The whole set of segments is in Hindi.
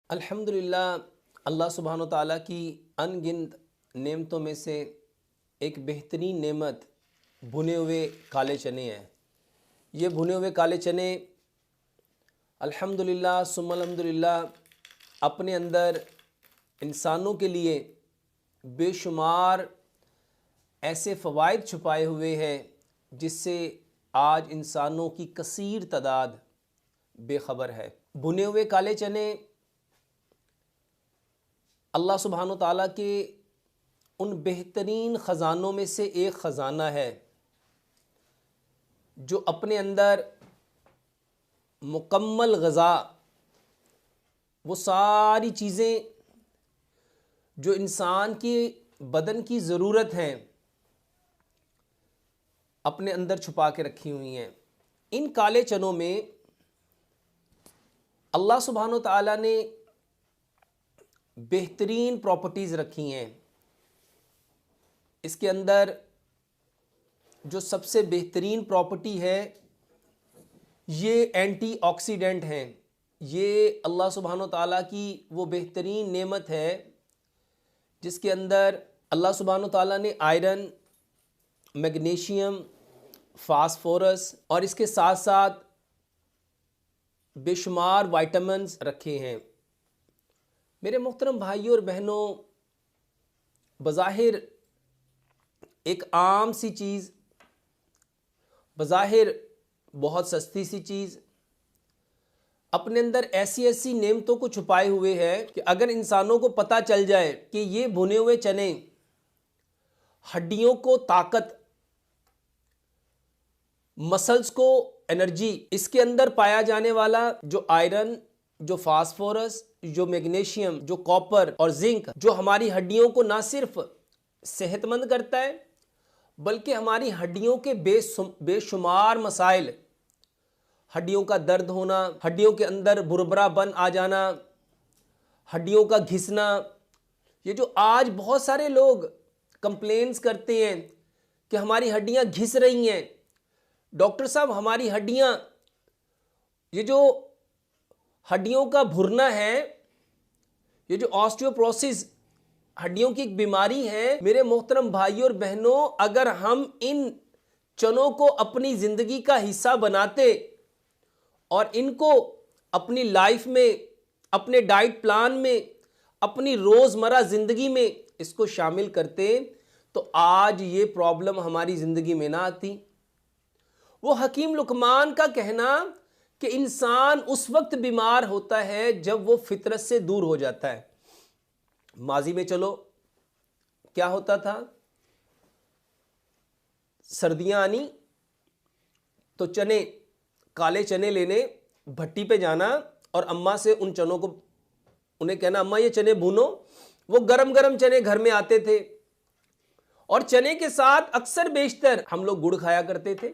अल्हम्दुलिल्लाह अल्लाह सुब्हानो ताला की अनगिनत नेमतों में से एक बेहतरीन नेमत भुने हुए काले चने हैं। ये भुने हुए काले चने अल्हम्दुलिल्लाह सुम्मा अल्हम्दुलिल्लाह अपने अंदर इंसानों के लिए बेशुमार ऐसे फ़वाइद छुपाए हुए हैं जिससे आज इंसानों की कसीर तादाद बेखबर है। भुने हुए काले चने अल्लाह सुब्हानो ताला के उन बेहतरीन ख़ज़ानों में से एक ख़ज़ाना है जो अपने अंदर मुकम्मल ग़ज़ा, वो सारी चीज़ें जो इंसान के बदन की ज़रूरत हैं अपने अंदर छुपा के रखी हुई हैं। इन काले चनों में अल्लाह सुब्हानो ताला ने बेहतरीन प्रॉपर्टीज़ रखी हैं। इसके अंदर जो सबसे बेहतरीन प्रॉपर्टी है ये एंटीऑक्सीडेंट हैं। ये अल्लाह सुब्हानो ताला की वो बेहतरीन नेमत है जिसके अंदर अल्लाह सुब्हानो ताला ने आयरन, मैग्नीशियम, फास्फोरस और इसके साथ साथ बेशुमार विटामिन्स रखे हैं। मेरे मोहतरम भाइयों और बहनों, बज़ाहिर एक आम सी चीज़, बज़ाहिर बहुत सस्ती सी चीज़ अपने अंदर ऐसी ऐसी नेमतों को छुपाए हुए है कि अगर इंसानों को पता चल जाए कि ये भुने हुए चने हड्डियों को ताकत, मसल्स को एनर्जी, इसके अंदर पाया जाने वाला जो आयरन, जो फास्फोरस, जो मैग्नीशियम, जो कॉपर और जिंक, जो हमारी हड्डियों को ना सिर्फ सेहतमंद करता है बल्कि हमारी हड्डियों के बेशुमार मसाइल, हड्डियों का दर्द होना, हड्डियों के अंदर बुरबरापन आ जाना, हड्डियों का घिसना, ये जो आज बहुत सारे लोग कंप्लेंट्स करते हैं कि हमारी हड्डियां घिस रही हैं, डॉक्टर साहब हमारी हड्डियां, ये जो हड्डियों का भुरना है, ये जो ऑस्टियोपोरोसिस हड्डियों की एक बीमारी है, मेरे मोहतरम भाइयों और बहनों, अगर हम इन चनों को अपनी ज़िंदगी का हिस्सा बनाते और इनको अपनी लाइफ में, अपने डाइट प्लान में, अपनी रोज़मर्रा ज़िंदगी में इसको शामिल करते तो आज ये प्रॉब्लम हमारी ज़िंदगी में ना आती। वो हकीम लुकमान का कहना कि इंसान उस वक्त बीमार होता है जब वो फितरत से दूर हो जाता है। माजी में चलो क्या होता था, सर्दियां आनी तो चने, काले चने लेने भट्टी पे जाना और अम्मा से उन चनों को, उन्हें कहना अम्मा ये चने भूनो। वो गरम गरम चने घर में आते थे और चने के साथ अक्सर बेशतर हम लोग गुड़ खाया करते थे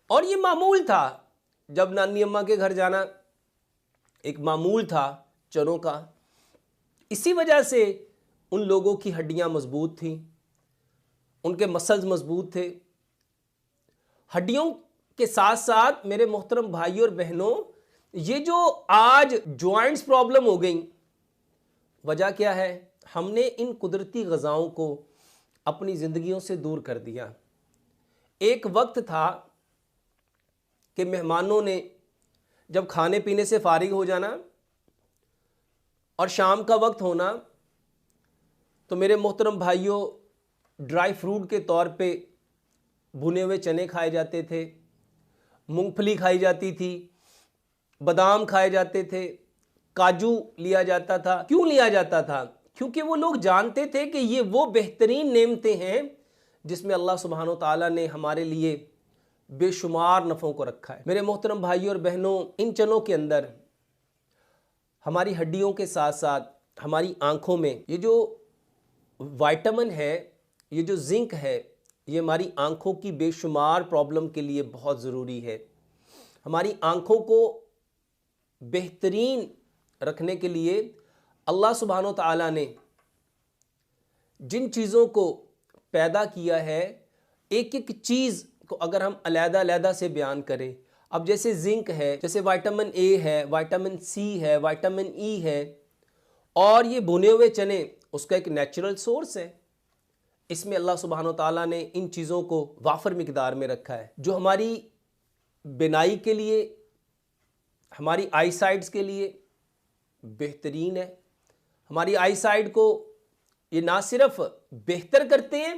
और ये मामूल था। जब नानी अम्मा के घर जाना एक मामूल था चनों का। इसी वजह से उन लोगों की हड्डियां मजबूत थीं, उनके मसल्स मजबूत थे। हड्डियों के साथ साथ मेरे मोहतरम भाइयों और बहनों, ये जो आज जॉइंट्स प्रॉब्लम हो गई, वजह क्या है? हमने इन कुदरती ग़ज़ाओं को अपनी ज़िंदगियों से दूर कर दिया। एक वक्त था कि मेहमानों ने जब खाने पीने से फारिग हो जाना और शाम का वक्त होना तो मेरे मोहतरम भाइयों, ड्राई फ्रूट के तौर पे भुने हुए चने खाए जाते थे, मूंगफली खाई जाती थी, बादाम खाए जाते थे, काजू लिया जाता था। क्यों लिया जाता था? क्योंकि वो लोग जानते थे कि ये वो बेहतरीन नेमतें हैं जिसमें अल्लाह सुब्हानो ताला ने हमारे लिए बेशुमार नफ़ों को रखा है। मेरे मोहतरम भाइयों और बहनों, इन चनों के अंदर हमारी हड्डियों के साथ साथ हमारी आँखों में ये जो विटामिन है, ये जो जिंक है, ये हमारी आँखों की बेशुमार प्रॉब्लम के लिए बहुत ज़रूरी है। हमारी आँखों को बेहतरीन रखने के लिए अल्लाह सुब्हानो ताला ने जिन चीज़ों को पैदा किया है, एक एक चीज़ को अगर हम अलहदा अलहदा से बयान करें, अब जैसे जिंक है, जैसे विटामिन ए है, विटामिन सी है, विटामिन ई है, और ये भुने हुए चने उसका एक नेचुरल सोर्स है। इसमें अल्लाह सुब्हानो ताला ने इन चीज़ों को वाफर मिकदार में रखा है, जो हमारी बिनाई के लिए, हमारी आई साइट्स के लिए बेहतरीन है। हमारी आई साइट को ये ना सिर्फ बेहतर करते हैं,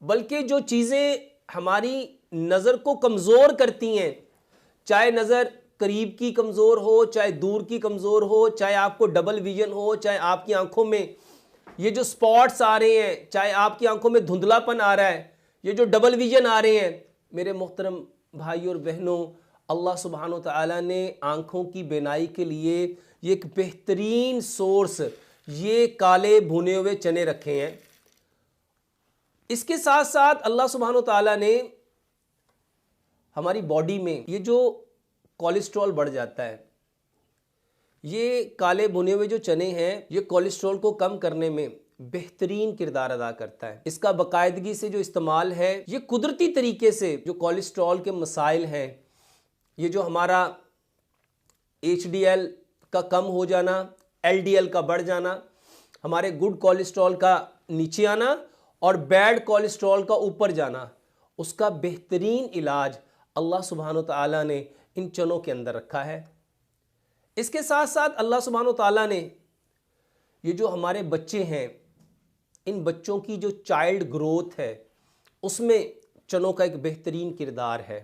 बल्कि जो चीज़ें हमारी नज़र को कमज़ोर करती हैं, चाहे नज़र करीब की कमज़ोर हो, चाहे दूर की कमज़ोर हो, चाहे आपको डबल विजन हो, चाहे आपकी आंखों में ये जो स्पॉट्स आ रहे हैं, चाहे आपकी आंखों में धुंधलापन आ रहा है, ये जो डबल विजन आ रहे हैं, मेरे मोहतरम भाई और बहनों, अल्लाह सुब्हानो तआला ने आंखों की बिनाई के लिए ये एक बेहतरीन सोर्स, ये काले भुने हुए चने रखे हैं। इसके साथ साथ अल्लाह सुब्हानो तआला ने हमारी बॉडी में ये जो कोलेस्ट्रॉल बढ़ जाता है, ये काले भुने हुए जो चने हैं, ये कोलेस्ट्रॉल को कम करने में बेहतरीन किरदार अदा करता है। इसका बाकायदगी से जो इस्तेमाल है, ये कुदरती तरीके से जो कोलेस्ट्रॉल के मसाइल हैं, ये जो हमारा HDL का कम हो जाना, LDL का बढ़ जाना, हमारे गुड कोलेस्ट्रॉल का नीचे आना और बैड कोलेस्ट्रॉल का ऊपर जाना, उसका बेहतरीन इलाज अल्लाह सुब्हानो तआला ने इन चनों के अंदर रखा है। इसके साथ साथ अल्लाह सुब्हानो तआला ने ये जो हमारे बच्चे हैं, इन बच्चों की जो चाइल्ड ग्रोथ है, उसमें चनों का एक बेहतरीन किरदार है,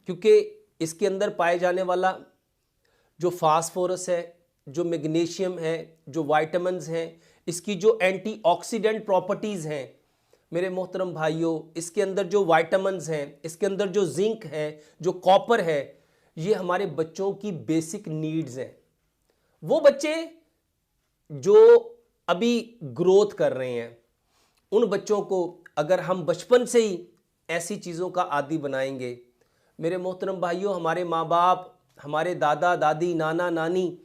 क्योंकि इसके अंदर पाए जाने वाला जो फास्फोरस है, जो मैग्नीशियम है, जो विटामिन्स हैं, इसकी जो एंटीऑक्सीडेंट प्रॉपर्टीज़ हैं, मेरे मोहतरम भाइयों, इसके अंदर जो विटामिन्स हैं, इसके अंदर जो जिंक है, जो कॉपर है, ये हमारे बच्चों की बेसिक नीड्स हैं। वो बच्चे जो अभी ग्रोथ कर रहे हैं, उन बच्चों को अगर हम बचपन से ही ऐसी चीज़ों का आदी बनाएंगे, मेरे मोहतरम भाइयों, हमारे माँ बाप, हमारे दादा दादी, नाना नानी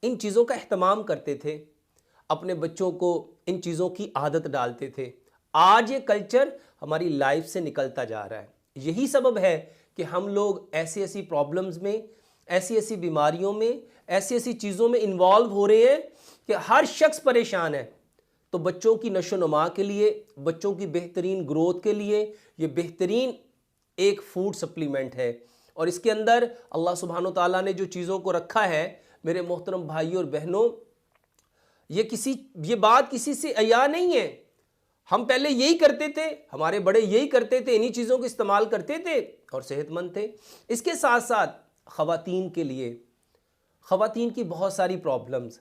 इन चीज़ों का एहतमाम करते थे, अपने बच्चों को इन चीज़ों की आदत डालते थे। आज ये कल्चर हमारी लाइफ से निकलता जा रहा है। यही सबब है कि हम लोग ऐसी ऐसी प्रॉब्लम्स में, ऐसी ऐसी बीमारियों में, ऐसी ऐसी चीज़ों में इन्वॉल्व हो रहे हैं कि हर शख्स परेशान है। तो बच्चों की नशोनुमा के लिए, बच्चों की बेहतरीन ग्रोथ के लिए ये बेहतरीन एक फूड सप्लीमेंट है। और इसके अंदर अल्लाह सुब्हानो ताला ने जो चीज़ों को रखा है, मेरे मोहतरम भाइयों और बहनों, ये बात किसी से अया नहीं है। हम पहले यही करते थे, हमारे बड़े यही करते थे, इन्हीं चीज़ों को इस्तेमाल करते थे और सेहतमंद थे। इसके साथ साथ ख़वातीन के लिए, ख़वातीन की बहुत सारी प्रॉब्लम्स,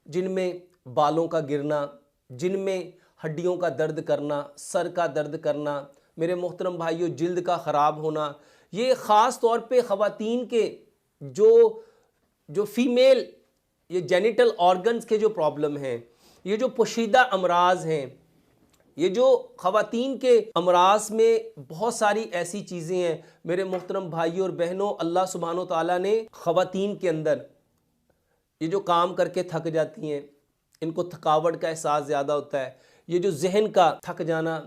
जिनमें बालों का गिरना, जिनमें हड्डियों का दर्द करना, सर का दर्द करना, मेरे मोहतरम भाइयों, जिल्द का ख़राब होना, ये ख़ास तौर पे ख़वातीन के जो फीमेल ये जेनिटल ऑर्गन्स के जो प्रॉब्लम हैं, ये जो पोशीदा अमराज हैं, ये जो ख़वातीन के अमराज में बहुत सारी ऐसी चीज़ें हैं, मेरे मोहतरम भाइयों और बहनों, अल्लाह सुब्हानो ताला ने ख़वातीन के अंदर ये जो काम करके थक जाती हैं, इनको थकावट का एहसास ज़्यादा होता है, ये जो जहन का थक जाना,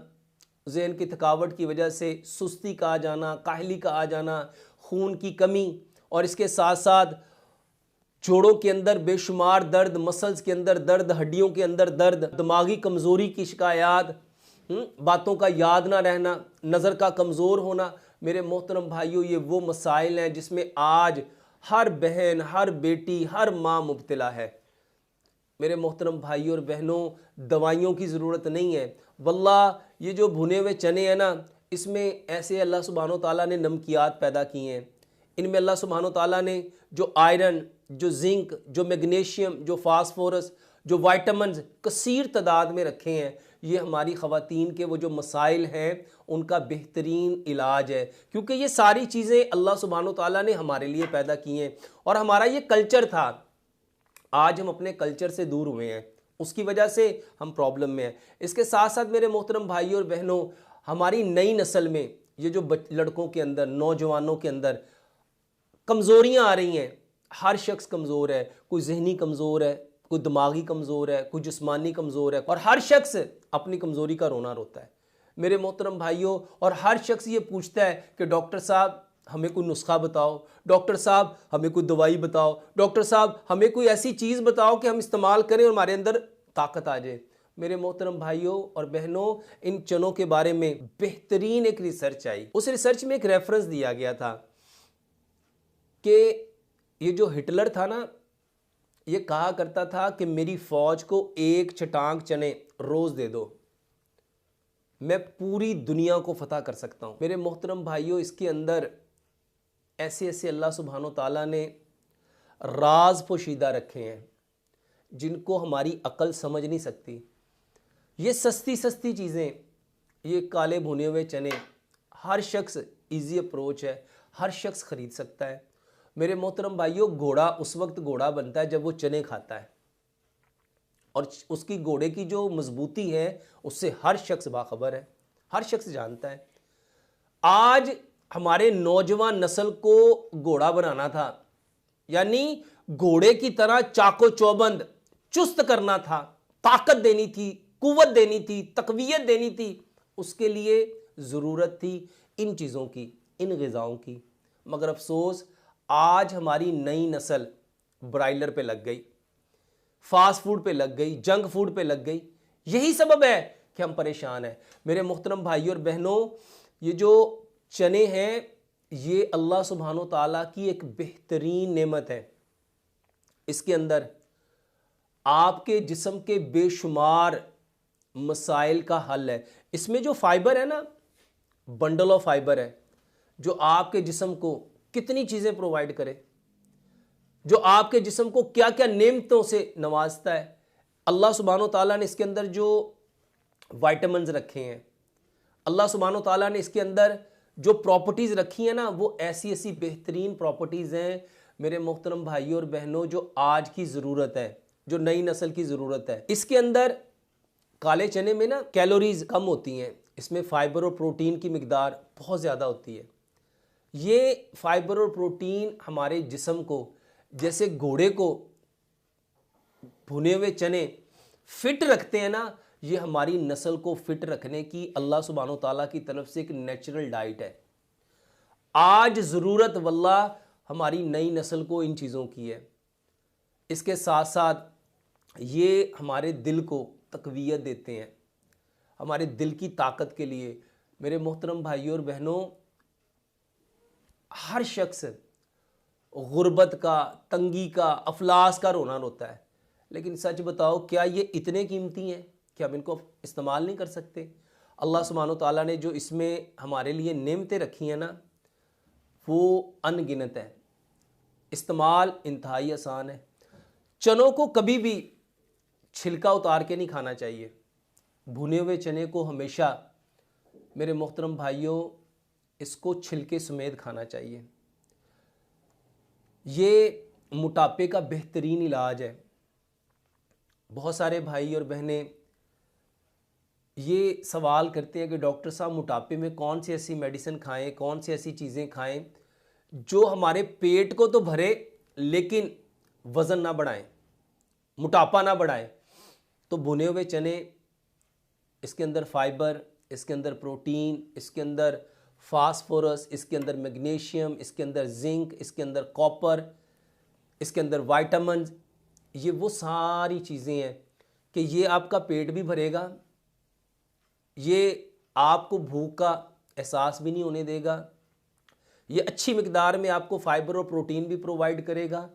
जहन की थकावट की वजह से सुस्ती का आ जाना, काहली का आ जाना, खून की कमी, और इसके साथ साथ जोड़ों के अंदर बेशुमार दर्द, मसल्स के अंदर दर्द, हड्डियों के अंदर दर्द, दिमागी कमज़ोरी की शिकायत, बातों का याद ना रहना, नज़र का कमज़ोर होना, मेरे मोहतरम भाइयों, ये वो मसाइल हैं जिसमें आज हर बहन, हर बेटी, हर माँ मुब्तला है। मेरे मोहतरम भाइयों और बहनों, दवाइयों की ज़रूरत नहीं है। वल्लाह ये जो भुने हुए चने हैं ना, इसमें ऐसे अल्लाह सुब्हानो ताला ने नमकियात पैदा किए हैं। इनमें अल्लाह सुब्हानो ताला ने जो आयरन, जो जिंक, जो मैग्नीशियम, जो फास्फोरस, जो विटामिन्स कसीर तादाद में रखे हैं। ये हमारी ख़वातीन के वो जो मसाइल हैं, उनका बेहतरीन इलाज है, क्योंकि ये सारी चीज़ें अल्लाह सुब्हानो ताला ने हमारे लिए पैदा की हैं और हमारा ये कल्चर था। आज हम अपने कल्चर से दूर हुए हैं, उसकी वजह से हम प्रॉब्लम में हैं। इसके साथ साथ मेरे मोहतरम भाइयों और बहनों, हमारी नई नस्ल में ये जो लड़कों के अंदर, नौजवानों के अंदर कमज़ोरियाँ आ रही हैं। हर शख्स कमज़ोर है, कोई जहनी कमज़ोर है, कोई दिमागी कमज़ोर है, कोई जिस्मानी कमज़ोर है, और हर शख्स अपनी कमज़ोरी का रोना रोता है मेरे मोहतरम भाइयों। और हर शख्स ये पूछता है कि डॉक्टर साहब हमें कोई नुस्खा बताओ, डॉक्टर साहब हमें कोई दवाई बताओ, डॉक्टर साहब हमें कोई ऐसी चीज़ बताओ कि हम इस्तेमाल करें और हमारे अंदर ताकत आ जाए। मेरे मोहतरम भाइयों और बहनों, इन चनों के बारे में बेहतरीन एक रिसर्च आई। उस रिसर्च में एक रेफरेंस दिया गया था कि ये जो हिटलर था ना, ये कहा करता था कि मेरी फौज को एक चटांग चने रोज दे दो, मैं पूरी दुनिया को फतह कर सकता हूं। मेरे मोहतरम भाइयों, इसके अंदर ऐसे ऐसे अल्लाह सुब्हानो ताला ने राज पोशीदा रखे हैं जिनको हमारी अकल समझ नहीं सकती। ये सस्ती सस्ती चीज़ें, ये काले भुने हुए चने, हर शख्स, इजी अप्रोच है, हर शख्स खरीद सकता है। मेरे मोहतरम भाइयों, घोड़ा उस वक्त घोड़ा बनता है जब वो चने खाता है, और उसकी घोड़े की जो मजबूती है उससे हर शख्स बाखबर है, हर शख्स जानता है। आज हमारे नौजवान नस्ल को घोड़ा बनाना था, यानी घोड़े की तरह चाको चौबंद चुस्त करना था, ताकत देनी थी, कुव्वत देनी थी, तकवीयत देनी थी। उसके लिए ज़रूरत थी इन चीज़ों की, इन ग़िज़ाओं की। मगर अफसोस आज हमारी नई नस्ल ब्रायलर पे लग गई, फास्ट फूड पे लग गई, जंक फूड पे लग गई। यही सबब है कि हम परेशान हैं। मेरे मोहतरम भाइयों और बहनों, ये जो चने हैं ये अल्लाह सुब्हानो ताला की एक बेहतरीन नेमत है। इसके अंदर आपके जिस्म के बेशुमार मसाइल का हल है। इसमें जो फाइबर है ना, बंडल ऑफ फाइबर है, जो आपके जिस्म को कितनी चीज़ें प्रोवाइड करे, जो आपके जिस्म को क्या क्या नेमतों से नवाजता है। अल्लाह सुब्हानो ताला ने इसके अंदर जो विटामिन्स रखे हैं, अल्लाह सुब्हानो ताला ने इसके अंदर जो प्रॉपर्टीज़ रखी हैं ना, वो ऐसी ऐसी बेहतरीन प्रॉपर्टीज़ हैं मेरे मोहतरम भाइयों और बहनों, जो आज की ज़रूरत है, जो नई नस्ल की ज़रूरत है। इसके अंदर काले चने में ना कैलोरीज कम होती हैं, इसमें फ़ाइबर और प्रोटीन की मिकदार बहुत ज़्यादा होती है। ये फ़ाइबर और प्रोटीन हमारे जिस्म को, जैसे घोड़े को भुने हुए चने फिट रखते हैं ना, ये हमारी नस्ल को फिट रखने की अल्लाह सुब्हानो ताला की तरफ से एक नेचुरल डाइट है। आज ज़रूरत वल्लाह हमारी नई नस्ल को इन चीज़ों की है। इसके साथ साथ ये हमारे दिल को तकवीयत देते हैं, हमारे दिल की ताकत के लिए। मेरे मोहतरम भाइयों और बहनों, हर शख्स गुर्बत का, तंगी का, अफलास का रोना रोता है, लेकिन सच बताओ क्या ये इतने कीमती हैं कि हम इनको इस्तेमाल नहीं कर सकते? अल्लाह सुब्हानो ताला ने जो इसमें हमारे लिए नेमतें रखी हैं ना, वो अनगिनत है। इस्तेमाल इंतहाई आसान है। चनों को कभी भी छिलका उतार के नहीं खाना चाहिए। भुने हुए चने को हमेशा मेरे मोहतरम भाइयों इसको छिलके समेत खाना चाहिए। ये मोटापे का बेहतरीन इलाज है। बहुत सारे भाई और बहनें ये सवाल करते हैं कि डॉक्टर साहब मोटापे में कौन सी ऐसी मेडिसिन खाएं, कौन सी ऐसी चीज़ें खाएं जो हमारे पेट को तो भरे लेकिन वज़न ना बढ़ाएं, मोटापा ना बढ़ाएं। तो भुने हुए चने, इसके अंदर फाइबर, इसके अंदर प्रोटीन, इसके अंदर फास्फोरस, इसके अंदर मैग्नीशियम, इसके अंदर जिंक, इसके अंदर कॉपर, इसके अंदर विटामिन, ये वो सारी चीज़ें हैं कि ये आपका पेट भी भरेगा, ये आपको भूख का एहसास भी नहीं होने देगा, ये अच्छी मिकदार में आपको फाइबर और प्रोटीन भी प्रोवाइड करेगा,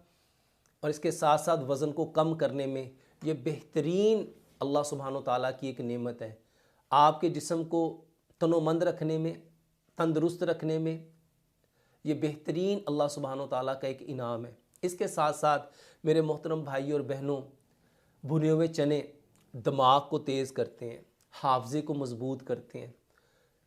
और इसके साथ साथ वज़न को कम करने में ये बेहतरीन अल्लाह सुब्हानो ताला की एक नेमत है। आपके जिस्म को तनोमंद रखने में, तंदुरुस्त रखने में ये बेहतरीन अल्लाह सुब्हानो ताला का एक इनाम है। इसके साथ साथ मेरे मोहतरम भाइयों और बहनों, भुने हुए चने दिमाग को तेज़ करते हैं, हाफजे को मजबूत करते हैं,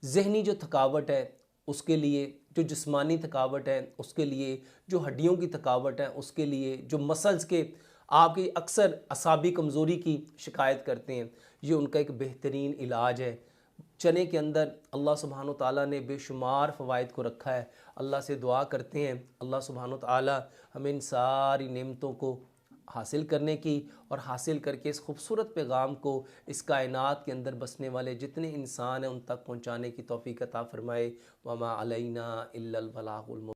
जहनी जो थकावट है उसके लिए, जो जिस्मानी थकावट है उसके लिए, जो हड्डियों की थकावट है उसके लिए, जो मसल्स के आपकी अक्सर असाबी कमज़ोरी की शिकायत करते हैं, ये उनका एक बेहतरीन इलाज है। चने के अंदर अल्लाह सुब्हानो ताला ने बेशुमार फ़वाइद को रखा है। अल्लाह से दुआ करते हैं अल्लाह सुब्हानो ताला हमें इन सारी नेमतों को हासिल करने की, और हासिल करके इस खूबसूरत पैगाम को इस कायनात के अंदर बसने वाले जितने इंसान हैं उन तक पहुँचाने की तौफीक अता फ़रमाए। वमा अलैना इल्लल बलागुल मुबीन।